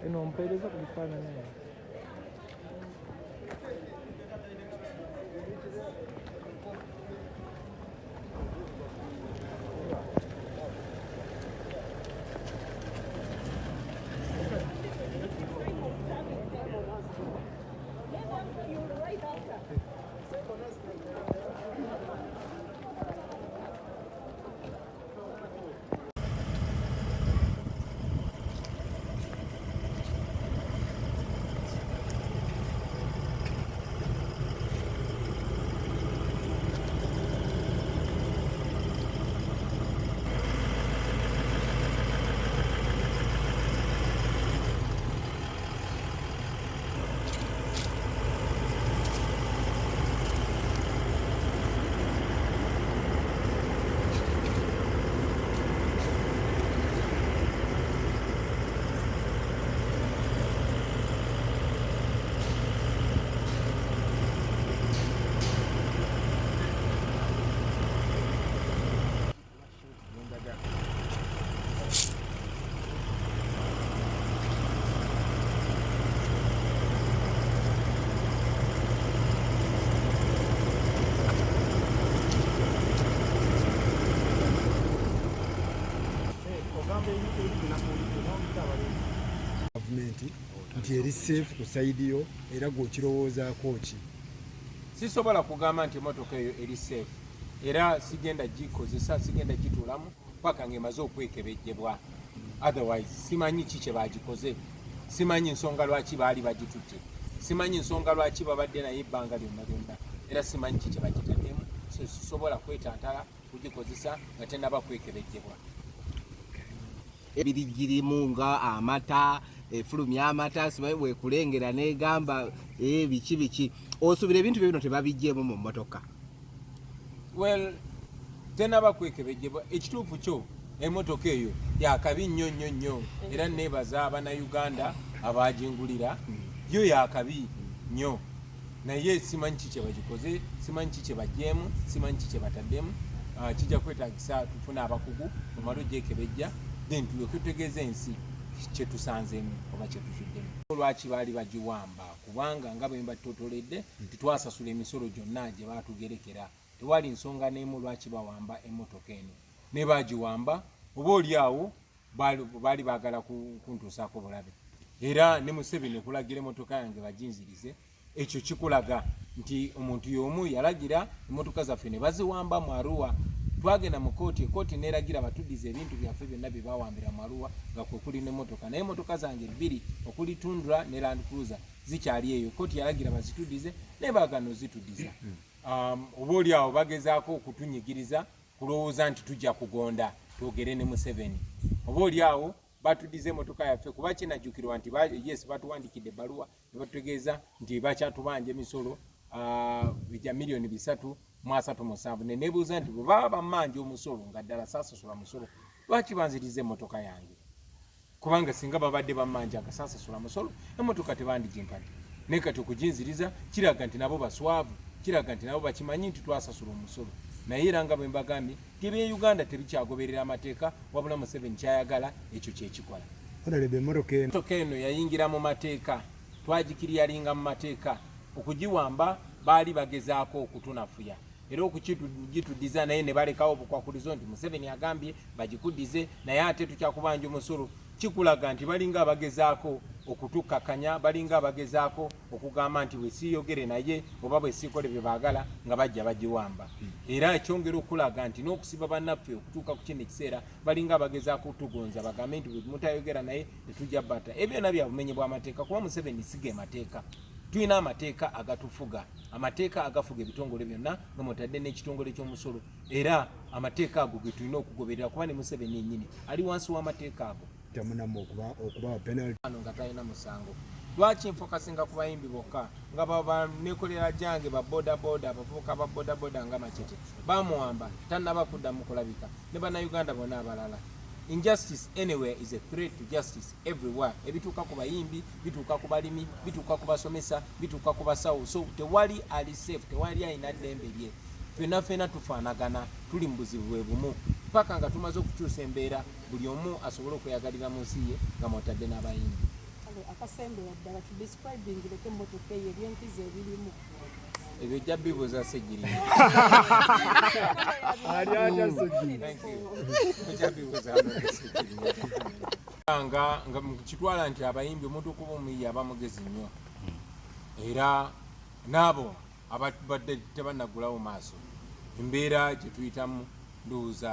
eno mpeereza ku bifaananyi nti eri safe ku side yo era gw'okirowoozaako ki? Sisobola kugamba nti emotoka eyo eri safe era sigenda gikozesa, sigenda gituulamu paka ng'emaze okwekebejjebwa. Otherwise simanyi ki kye bagikoze, simanyi nsonga lwaki baali bagitutte, simanyi nsonga lwaki babadde naye ebbanga lyonna lyonna, era simanyi ki kye bagitaddemu. So sisobola kwetantala kugikozesa nga tennaba kwekebejjebwa. Ebirigirimu nga amata efulumya amata simanyi bwekulengera negamba biki osuubira ebintu byo bino tebabijjeemu mu mmotoka. Well, tennaba kwekebejjebwa. Ekituufu kyo emmotoka eyo yakabi nnyo nnyo nnyo era neebaza Abannayuganda abagingulira yo yakabi nnyo, naye simanyi ki kye bagikoze, simanyi ki kye baggyeemu, simanyi ki kye bataddemu. Kijja kwetaagisa tufune abakugu tumale ogyekebejja then tutegeeze ensi kyetusanzeemu oba kyetusuddemu. Lwaki baali bagiwamba? Kubanga nga bwe mbatotoledde titwasasula emisolo gyonna gye baatugerekera. Tewali nsonga n'emu lwaki bawamba emmotoka eno. Ne bagiwamba oba oliawo baali baagala kuntuusaako bulabe. Era ne Museveni okulagira emmotoka yange baginzirize, ekyo kikulaga nti omuntu y'omu yalagira emmotoka zaffe ne baziwamba mu Arua. Twagenda mu kooti, ekooti neeragira batuddize ebintu byaffe byonna bye bawambira mu Arua nga kwe kuli n'emmotoka. Naye emmotoka zange bbiri okuli Tundra ne Land Cruiser zikyali eyo. Kooti yalagira bazituddize naye baagana ozituddiza. Oba oliawo bagezaako okutunyigiriza kulowooza nti tujja kugonda twogere ne Museveni. Oba oliawo batuddize emmotoka yaffe kuba kinajjukirwa nti yes batuwandikidde ebbaluwa ne batutegeeza nti bakyatubanja emisolo ejja milioni 337. Ne neebuuza nti bwe baba bammanja omusolo nga ddala saasasula musolo lwaki banziriza emmotoka yange? Kubanga singa babadde bammanja nga saasasula musolo emmotoka tebandigimpadde. Naye kati okuginziriza kiraga nti nabo baswavu, kiraga nti nabo bakimanyi nti twasasula omusolo. Naye era nga bwe mbagambye nti eby'Uganda tebikyagoberera amateeka wabula Museveni kyayagala ekyo kyekikola. Emmotoka eno yayingira mu mateeka, twagikiriyalinga mu mateeka. Okugiwamba baali bagezaako okutunafuya era okugituddiza naye ne balekawo obukwakulizo nti Museveni agambye bagikuddize naye ate tukyakubanja omusolo. Kikulaga nti balinga abagezaako okutukakanya, balinga abagezaako okugamba nti bwe siiyogere naye oba bwe siikole bye baagala nga bajja bagiwamba. Era ekyongera okulaga nti n'okusiba bannaffe okutuuka ku kino ekiseera balinga abagezaako okutugonza bagambe nti bwe mutayogera naye netujja batta. Ebyo byonna bya bumenyi bw'amateeka kuba Museveni siga emateeka. Tulina amateeka agatufuga, amateeka agafuga ebitongole byonna nga mutadde n'ekitongole ky'omusolo. Era amateeka ago ge tulina okugoberera kuba ne Museveni yennyini ali wansi w'amateeka ago. Okuba penalty nga talina musango. Lwaki nfokasinga ku bayimbi bokka nga baba nekolera jange ba boda abavubuka ba boda nga Machete bamuwamba tannaba kuddamu kulabika ne Bannayuganda bonna abalala. Injustice anywhere is a threat to justice everywhere. Ebituuka ku bayimbi, bituuka ku balimi, bituuka ku basomesa, bituuka ku basawo. So tewali ali safe, tewali alina ddembe lye. Ffenna tufaanagana, tuli mu buzibu bwe bumu paka nga tumaze okukyusa embeera buli omu asobole okweyagalira mu nsi ye nga mwotadde n'abayimbi. akasembera ddala to describing leko emmotoka eyo ebyenkizo ebirimu ebyo jja bibuuza Ssegirinya ali atya Ssegirinya ojja bibuuza Ssegirinya nga mukitwala nti abayimbi omuntu okuba omuyiyi aba mugezi nnyo era n'abo abadde tebannagulawo maaso embeera gye tuyitamu ndowooza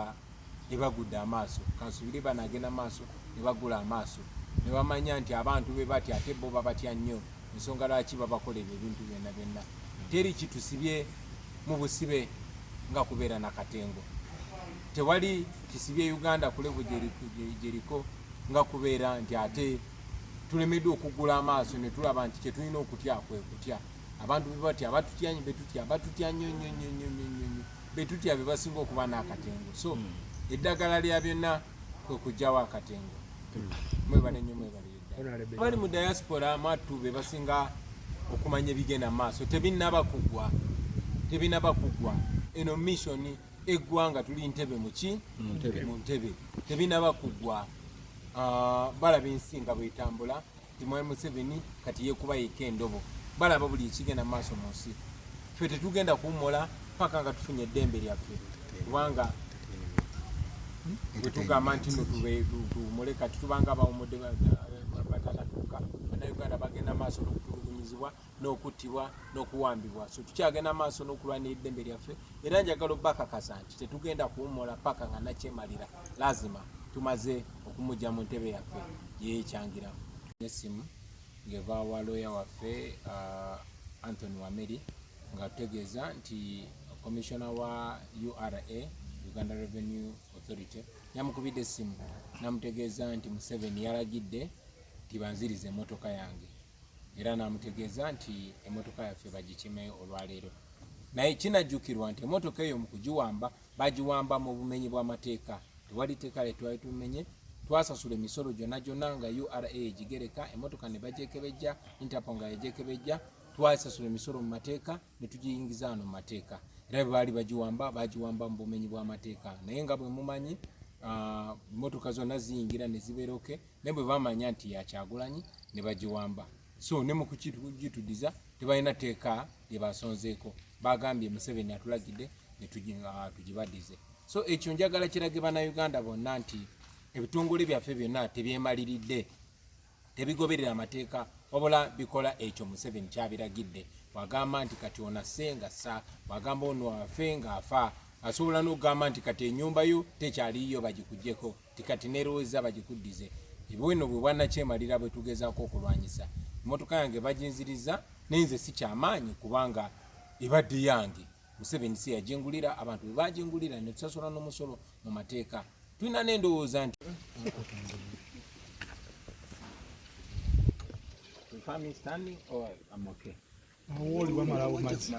ebagudde amaaso kansubire banagenda maaso ne bagula amaaso ne bamanya nti abantu be batya ate bo babatya nnyo ensonga lwaki babakolera ebintu byonna byonna teri kitusibye mu busibe nga kubeera na katengo tewali kisibye Uganda ku level gyeriko nga kubeera nti ate tulemeddwe okugula amaaso ne tulaba nti kyetulina okutya kwe kutya abantu be batya abatutya batutya nnyo betutya be basinga okuba n'akatengo so eddagala lya byonna kwe kugyawo akatengo mwebale nnyo mwebale bali mu diaspora mwattu be basinga okumanya ebigenda mu maaso tebinaba kuggwa eno mission eggwanga tuli Ntebe mu Ntebe tebinaba kuggwa balaba ensi nga bwetambula ti Mwai Museveni kati yekuba yeka endobo balaba buli ekigenda mu maaso mu nsi ffe tetugenda kuwummula paka nga tufunye eddembe lyaffe kubanga bwetugamba nti tumule kati tubanga abawumudde batakatuuka bannayuganda bagenda maaso n'okutulugunyizibwa n'okuttibwa n'okuwambibwa so tukyagenda maaso n'okulwanira eddembe lyaffe era njagala obbakakasa nti tetugenda kuwummula paka nga nakyemalira lazima tumaze okumujja mu ntebe yaffe yeekyangira nesimu ng'eva wa lawyer waffe Anthony Wameri nga tutegeeza nti commissioner wa URA Uganda Revenue Authority yamukubidde essimu namutegeeza nti Museveni yalagidde nti banzirize emmotoka yange era namutegeeza nti emmotoka yaffe bagikime olwaleero naye kinajjukirwa nti emmotoka eyo mu kugiwamba bagiwamba mu bumenyi bw'amateeka tewali teeka twali tumenye twasasula emisolo gyonna nga URA egigereka emmotoka ne bagyekebejja Interpol nga yegyekebejja twasasula emisolo mu mateeka ne tugiyingiza wano mu mateeka era bwe baali bagiwamba mu bumenyi bw'amateeka naye nga bwe mumanyi emmotoka zonna ziyingira ne zibeeroke naye bwe bamanya nti yakyagulanyi ne bagiwamba so ne mu kugitudiza tebalina teeka lye basonzeeko bagambye Museveni atulagidde ne tugibadize so ekyo njagala kirage bannayuganda bonna nti ebitongole byaffe byonna tebyemaliridde tebigoberera amateeka wabula bikola ekyo Museveni kyabiragidde wagamba nti kati onasse nga ssa wagamba ono afe ng'afa asobola n'okugamba nti kati ennyumba yo tekyaliyo bagikugyeko tikati neroweza bagikuddize ebweno bwe bwannakyemalira bwe tugezaako okulwanyisa emmotoka yange baginziriza nenze si kyamaanyi kubanga ebadde yange Museveni si yagingulira abantu bwe bagingulira ne tusasula n'omusolo mu mateeka tulina n'endowooza nti standing or I'm okay. Awoli wamalawo mazzi